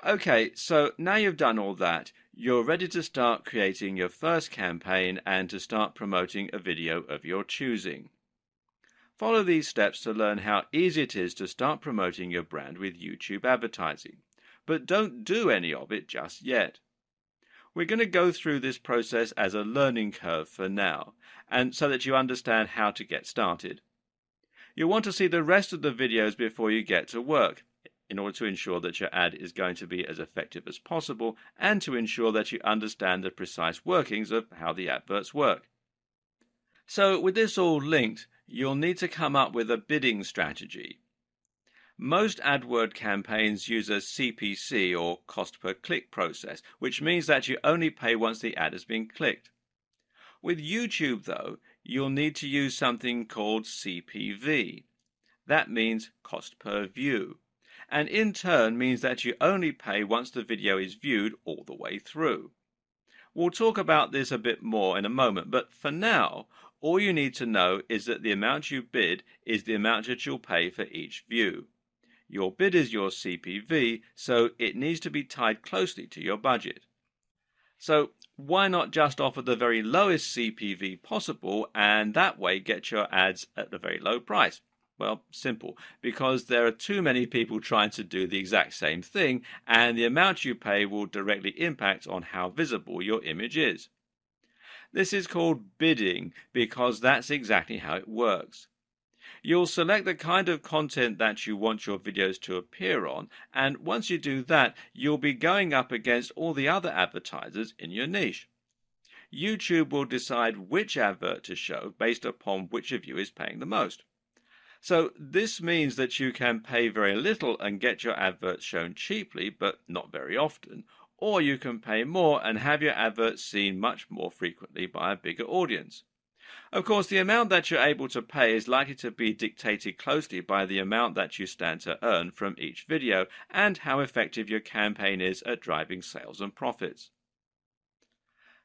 Okay, so now you've done all that, you're ready to start creating your first campaign and to start promoting a video of your choosing. Follow these steps to learn how easy it is to start promoting your brand with YouTube advertising. But don't do any of it just yet. We're going to go through this process as a learning curve for now, and so that you understand how to get started. You'll want to see the rest of the videos before you get to work, in order to ensure that your ad is going to be as effective as possible and to ensure that you understand the precise workings of how the adverts work. So with this all linked, you'll need to come up with a bidding strategy. Most AdWord campaigns use a CPC or cost per click process, which means that you only pay once the ad has been clicked. With YouTube though, you'll need to use something called CPV. That means cost per view, and in turn means that you only pay once the video is viewed all the way through. We'll talk about this a bit more in a moment, but for now, all you need to know is that the amount you bid is the amount that you'll pay for each view. Your bid is your CPV, so it needs to be tied closely to your budget. So why not just offer the very lowest CPV possible and that way get your ads at a very low price? Well, simple, because there are too many people trying to do the exact same thing, and the amount you pay will directly impact on how visible your image is. This is called bidding because that's exactly how it works. You'll select the kind of content that you want your videos to appear on, and once you do that, you'll be going up against all the other advertisers in your niche. YouTube will decide which advert to show based upon which of you is paying the most. So this means that you can pay very little and get your adverts shown cheaply, but not very often, or you can pay more and have your adverts seen much more frequently by a bigger audience. Of course, the amount that you're able to pay is likely to be dictated closely by the amount that you stand to earn from each video and how effective your campaign is at driving sales and profits.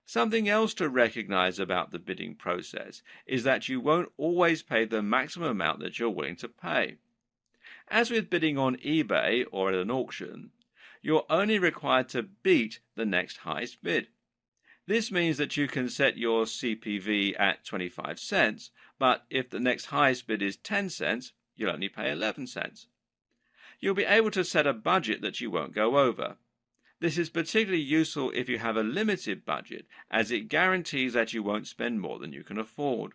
Something else to recognize about the bidding process is that you won't always pay the maximum amount that you're willing to pay. As with bidding on eBay or at an auction, you're only required to beat the next highest bid. This means that you can set your CPV at 25 cents, but if the next highest bid is 10 cents, you'll only pay 11 cents. You'll be able to set a budget that you won't go over. This is particularly useful if you have a limited budget, as it guarantees that you won't spend more than you can afford.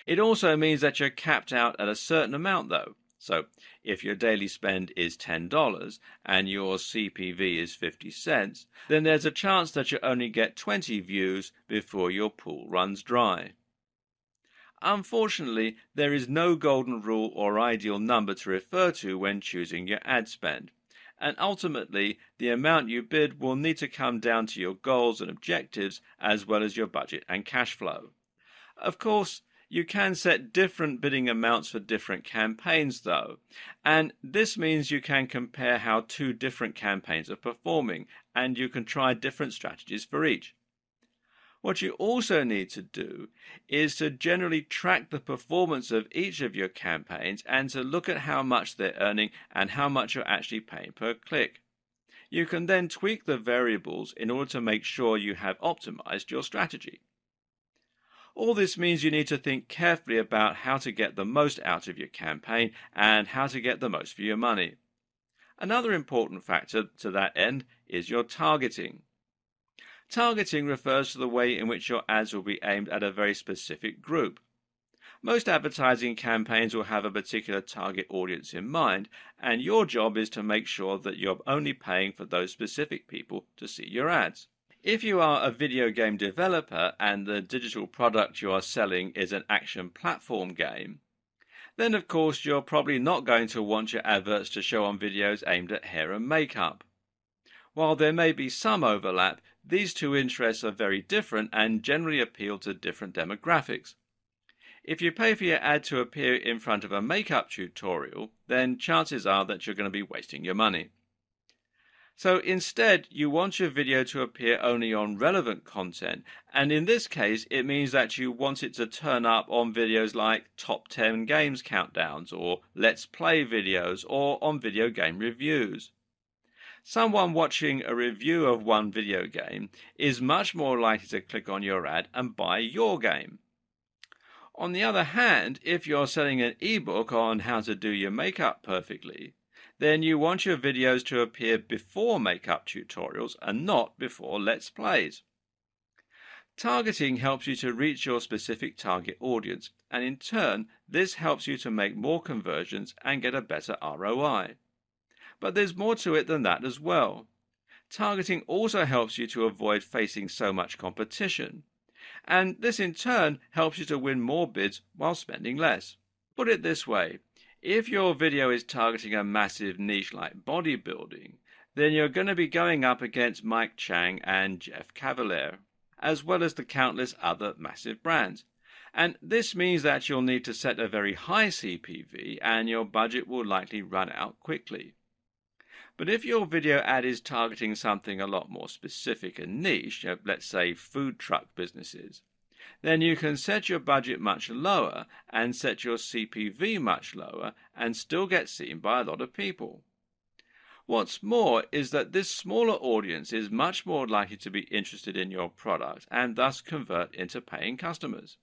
It also means that you're capped out at a certain amount though. So if your daily spend is $10 and your CPV is 50 cents, then there's a chance that you only get 20 views before your pool runs dry. Unfortunately, there is no golden rule or ideal number to refer to when choosing your ad spend. And ultimately, the amount you bid will need to come down to your goals and objectives as well as your budget and cash flow. Of course, you can set different bidding amounts for different campaigns though, and this means you can compare how two different campaigns are performing, and you can try different strategies for each. What you also need to do is to generally track the performance of each of your campaigns and to look at how much they're earning and how much you're actually paying per click. You can then tweak the variables in order to make sure you have optimized your strategy. All this means you need to think carefully about how to get the most out of your campaign and how to get the most for your money. Another important factor to that end is your targeting. Targeting refers to the way in which your ads will be aimed at a very specific group. Most advertising campaigns will have a particular target audience in mind, and your job is to make sure that you're only paying for those specific people to see your ads. If you are a video game developer and the digital product you are selling is an action platform game, then of course you're probably not going to want your adverts to show on videos aimed at hair and makeup. While there may be some overlap, these two interests are very different and generally appeal to different demographics. If you pay for your ad to appear in front of a makeup tutorial, then chances are that you're going to be wasting your money. So instead, you want your video to appear only on relevant content, and in this case, it means that you want it to turn up on videos like top 10 games countdowns, or let's play videos, or on video game reviews. Someone watching a review of one video game is much more likely to click on your ad and buy your game. On the other hand, if you're selling an ebook on how to do your makeup perfectly, then you want your videos to appear before makeup tutorials and not before Let's Plays. Targeting helps you to reach your specific target audience, and in turn, this helps you to make more conversions and get a better ROI. But there's more to it than that as well. Targeting also helps you to avoid facing so much competition, and this in turn helps you to win more bids while spending less. Put it this way, if your video is targeting a massive niche like bodybuilding, then you're going to be going up against Mike Chang and Jeff Cavaliere, as well as the countless other massive brands. And this means that you'll need to set a very high CPV and your budget will likely run out quickly. But if your video ad is targeting something a lot more specific and niche, let's say food truck businesses, then you can set your budget much lower and set your CPV much lower and still get seen by a lot of people. What's more is that this smaller audience is much more likely to be interested in your product and thus convert into paying customers.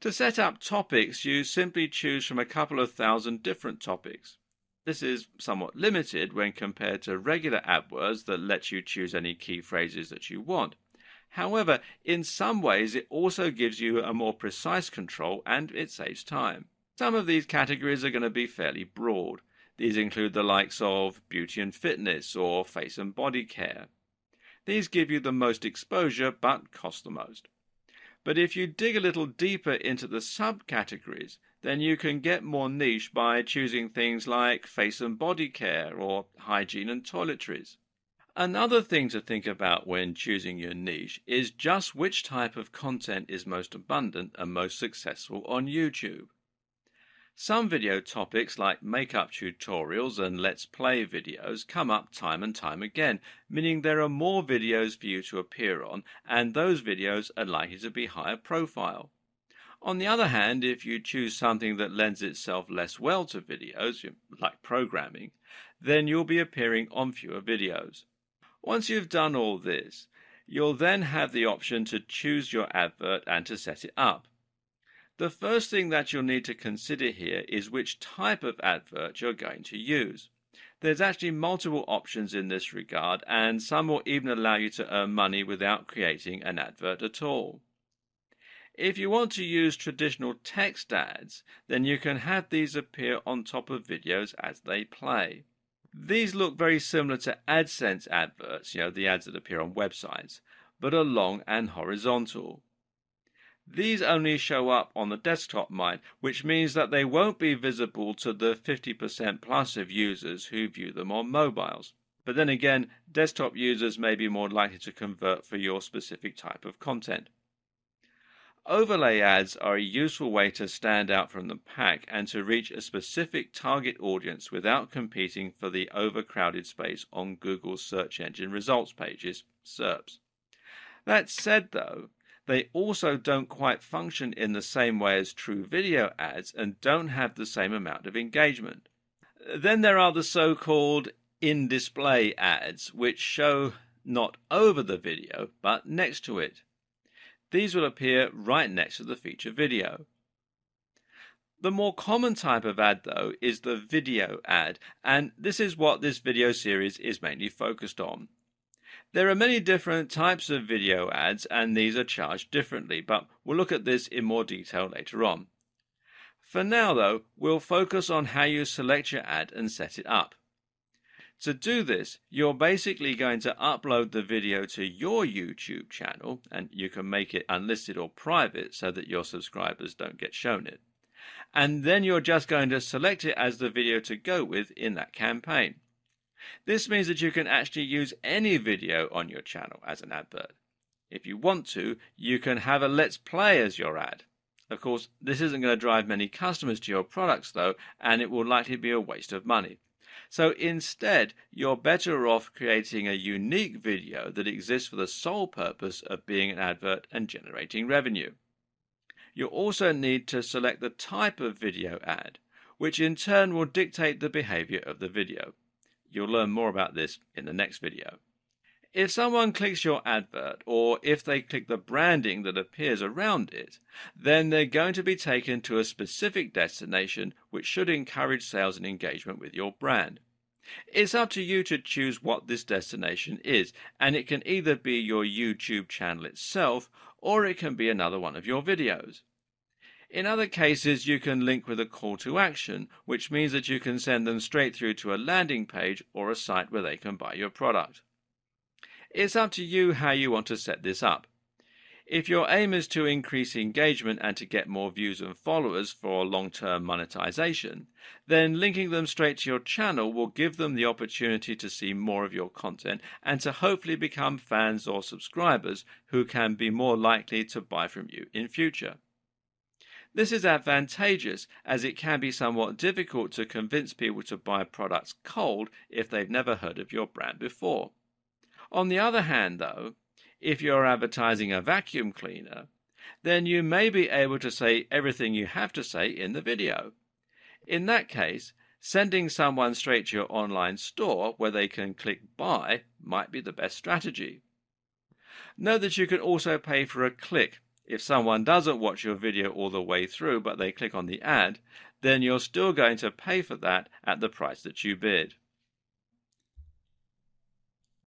To set up topics, you simply choose from a couple of thousand different topics. This is somewhat limited when compared to regular AdWords that lets you choose any key phrases that you want. However, in some ways it also gives you a more precise control and it saves time. Some of these categories are going to be fairly broad. These include the likes of beauty and fitness or face and body care. These give you the most exposure but cost the most. But if you dig a little deeper into the subcategories, then you can get more niche by choosing things like face and body care or hygiene and toiletries. Another thing to think about when choosing your niche is just which type of content is most abundant and most successful on YouTube. Some video topics like makeup tutorials and Let's Play videos come up time and time again, meaning there are more videos for you to appear on, and those videos are likely to be higher profile. On the other hand, if you choose something that lends itself less well to videos, like programming, then you'll be appearing on fewer videos. Once you've done all this, you'll then have the option to choose your advert and to set it up. The first thing that you'll need to consider here is which type of advert you're going to use. There's actually multiple options in this regard, and some will even allow you to earn money without creating an advert at all. If you want to use traditional text ads, then you can have these appear on top of videos as they play. These look very similar to AdSense adverts, the ads that appear on websites, but are long and horizontal. These only show up on the desktop mind, which means that they won't be visible to the 50% plus of users who view them on mobiles. But then again, desktop users may be more likely to convert for your specific type of content. Overlay ads are a useful way to stand out from the pack and to reach a specific target audience without competing for the overcrowded space on Google's search engine results pages, SERPs. That said, though, they also don't quite function in the same way as true video ads and don't have the same amount of engagement. Then there are the so-called in-display ads, which show not over the video, but next to it. These will appear right next to the feature video. The more common type of ad, though, is the video ad, and this is what this video series is mainly focused on. There are many different types of video ads, and these are charged differently, but we'll look at this in more detail later on. For now, though, we'll focus on how you select your ad and set it up. To do this, you're basically going to upload the video to your YouTube channel, and you can make it unlisted or private so that your subscribers don't get shown it. And then you're just going to select it as the video to go with in that campaign. This means that you can actually use any video on your channel as an advert. If you want to, you can have a Let's Play as your ad. Of course, this isn't going to drive many customers to your products though, and it will likely be a waste of money. So instead, you're better off creating a unique video that exists for the sole purpose of being an advert and generating revenue. You'll also need to select the type of video ad, which in turn will dictate the behavior of the video. You'll learn more about this in the next video. If someone clicks your advert, or if they click the branding that appears around it, then they're going to be taken to a specific destination which should encourage sales and engagement with your brand. It's up to you to choose what this destination is, and it can either be your YouTube channel itself, or it can be another one of your videos. In other cases, you can link with a call to action, which means that you can send them straight through to a landing page or a site where they can buy your product. It's up to you how you want to set this up. If your aim is to increase engagement and to get more views and followers for long-term monetization, then linking them straight to your channel will give them the opportunity to see more of your content and to hopefully become fans or subscribers who can be more likely to buy from you in future. This is advantageous as it can be somewhat difficult to convince people to buy products cold if they've never heard of your brand before. On the other hand, though, if you're advertising a vacuum cleaner, then you may be able to say everything you have to say in the video. In that case, sending someone straight to your online store where they can click buy might be the best strategy. Note that you can also pay for a click. If someone doesn't watch your video all the way through but they click on the ad, then you're still going to pay for that at the price that you bid.